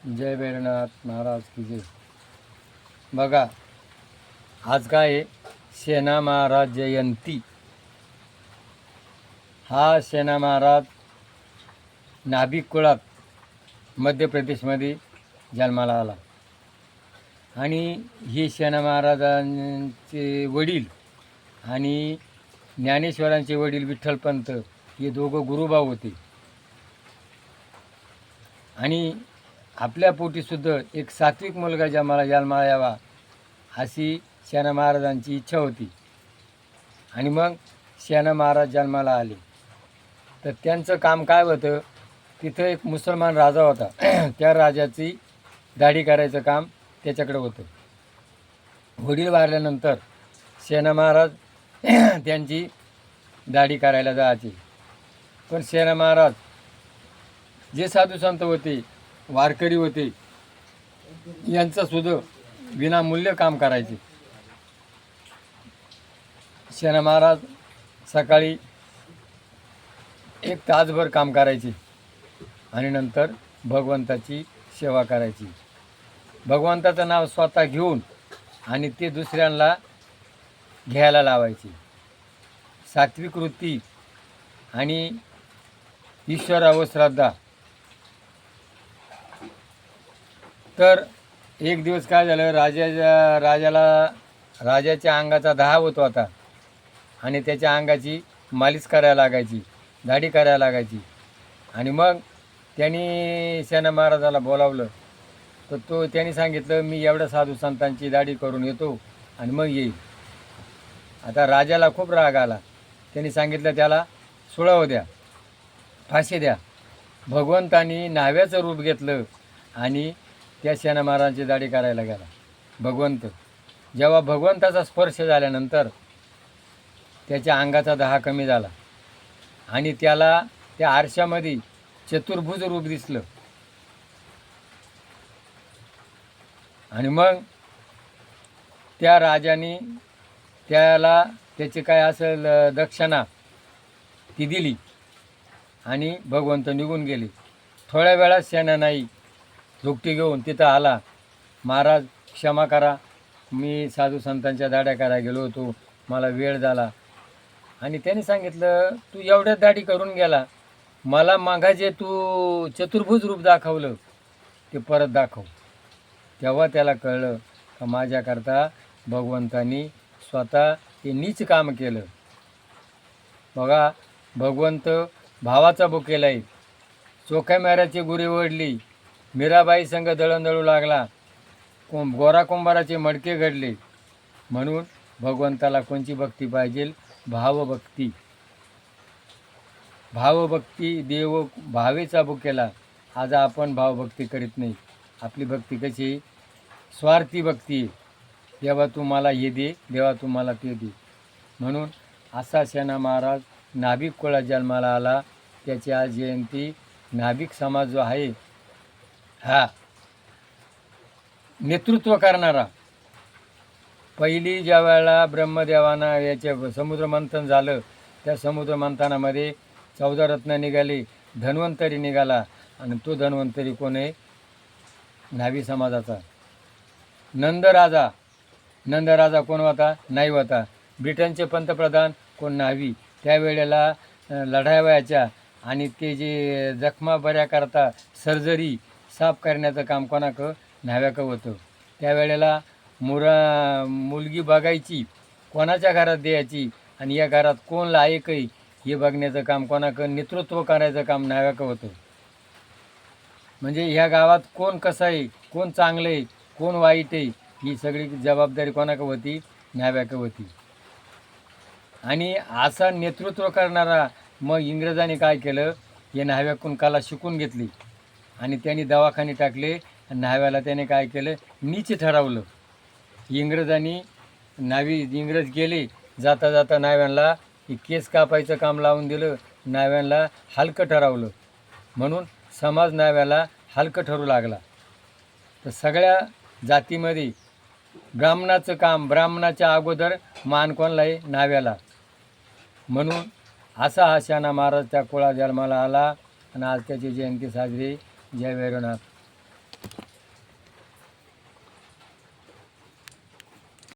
जय भैरवनाथ महाराज की जय. बघा, आज काय आहे? सेना महाराज जयंती. हा सेना महाराज नाभिक कुळात मध्य प्रदेशमध्ये जन्माला आला आणि ही सेना महाराजांचे वडील आणि ज्ञानेश्वरांचे वडील विठ्ठलपंत हे दोघं गुरुभाऊ होते. आणि आपल्या पोटीसुद्धा एक सात्विक मुलगा जन्माला यावा अशी सेना महाराजांची इच्छा होती. आणि मग सेना महाराज जन्माला आले. तर त्यांचं काम काय होतं? तिथं एक मुसलमान राजा होता. त्या राजाची दाढी करायचं काम त्याच्याकडे होतं. वडील वारल्यानंतर सेना महाराज त्यांची दाढी करायला जायचे. पण सेना महाराज जे साधू संत होते, वारकरी होते, यांचंसुद्धा विनामूल्य काम करायचे. सेना महाराज सकाळी 1 तासभर काम करायचे आणि नंतर भगवंताची सेवा करायची. भगवंताचं नाव स्वतः घेऊन आणि ते दुसऱ्यांना घ्यायला लावायचे. सात्विक वृत्ती आणि ईश्वरावर श्रद्धा. तर एक दिवस काय झालं, राजाच्या अंगाचा दाह होत होता आणि त्याच्या अंगाची मालिश करायला लागायची, दाढी करायला लागायची. आणि मग त्यांनी सेना महाराजाला बोलावलं. तर त्यांनी सांगितलं, मी एवढ्या साधू संतांची दाढी करून येतो आणि मग येईल. आता राजाला खूप राग आला. त्यांनी सांगितलं, त्याला सुळावू द्या, फाशी द्या. भगवंतानी न्हाव्याचं रूप घेतलं आणि त्या सेना महाराजांची दाढी करायला गेला. भगवंत जेव्हा भगवंताचा स्पर्श झाल्यानंतर त्याच्या अंगाचा दाह कमी झाला आणि त्याला त्या आरशामध्ये चतुर्भुज रूप दिसलं. आणि मग त्या राजाने त्याला त्याची काय असेल दक्षिणा ती दिली आणि भगवंत निघून गेले. थोड्या वेळात सेनानाई धुकटी घेऊन तिथं आला. महाराज क्षमा करा, मी साधू संतांच्या दाढ्या करायला गेलो होतो, मला वेळ झाला. आणि त्यांनी सांगितलं, तू एवढ्याच दाढी करून गेला, मला मागाचे तू चतुर्भुज रूप दाखवलं ते परत दाखव. तेव्हा त्याला कळलं का माझ्याकरता भगवंतानी स्वतः हे नीच काम केलं. बघा, भगवंत भावाचा भुकेला आहे. चोख्या मेऱ्याची गुरी ओढली, मीराबाई संग दळणदळू लागला, गोरा कुंभाराचे मडके घडले. म्हणून भगवंताला कोणची भक्ती पाहिजे? भावभक्ती. भावभक्ती देव भावेचा भुकेला. आज आपण भावभक्ती करीत नाही. आपली भक्ती कशी? स्वार्थी भक्ती. देवा तू मला हे दे, देवा तू मला ते दे. म्हणून असा सेना महाराज नाभिक कुळात जन्माला आला. त्याची आज जयंती. नाभिक समाज जो आहे हा नेतृत्व करणारा. पहिली ज्या वेळेला ब्रह्मदेवानं याचे समुद्रमंथन झालं, त्या समुद्रमंथनामध्ये 14 रत्न निघाले, धन्वंतरी निघाला. आणि तो धन्वंतरी कोण आहे? न्हावी समाजाचा. नंदराजा कोण होता? नाही होता. ब्रिटनचे पंतप्रधान कोण? न्हावी. त्यावेळेला लढाया व्हायच्या आणि ते जे जखमा बऱ्या करता सर्जरी साफ करण्याचं काम कोणाकं? न्हाव्याकं होतं. त्यावेळेला मुलगी बघायची, कोणाच्या घरात द्यायची आणि या घरात कोण लायक आहे हे बघण्याचं काम कोणाकं? नेतृत्व करायचं काम न्हाव्याकं होतं. म्हणजे ह्या गावात कोण कसं आहे, कोण चांगलं आहे, कोण वाईट आहे, ही सगळी जबाबदारी कोणाकं होती? न्हाव्याकं होती. आणि असा नेतृत्व करणारा मग इंग्रजांनी काय केलं? हे न्हाव्याकून कला शिकून घेतली आणि त्यांनी दवाखाने टाकले. न्हाव्याला त्याने काय केलं? नीच ठरवलं. इंग्रज गेले. जाता जाता न्हाव्यांना केस कापायचं काम लावून दिलं. न्हाव्यांना हलकं ठरवलं. म्हणून समाज न्हाव्याला हलकं ठरू लागला. तर सगळ्या जातीमध्ये ब्राह्मणाचं काम, ब्राह्मणाच्या अगोदर मान कोणला आहे? न्हाव्याला. म्हणून असा हा सेना महाराज त्या कुळात जन्माला आला आणि आज त्याची जयंती साजरी. जय भैरवनाथ.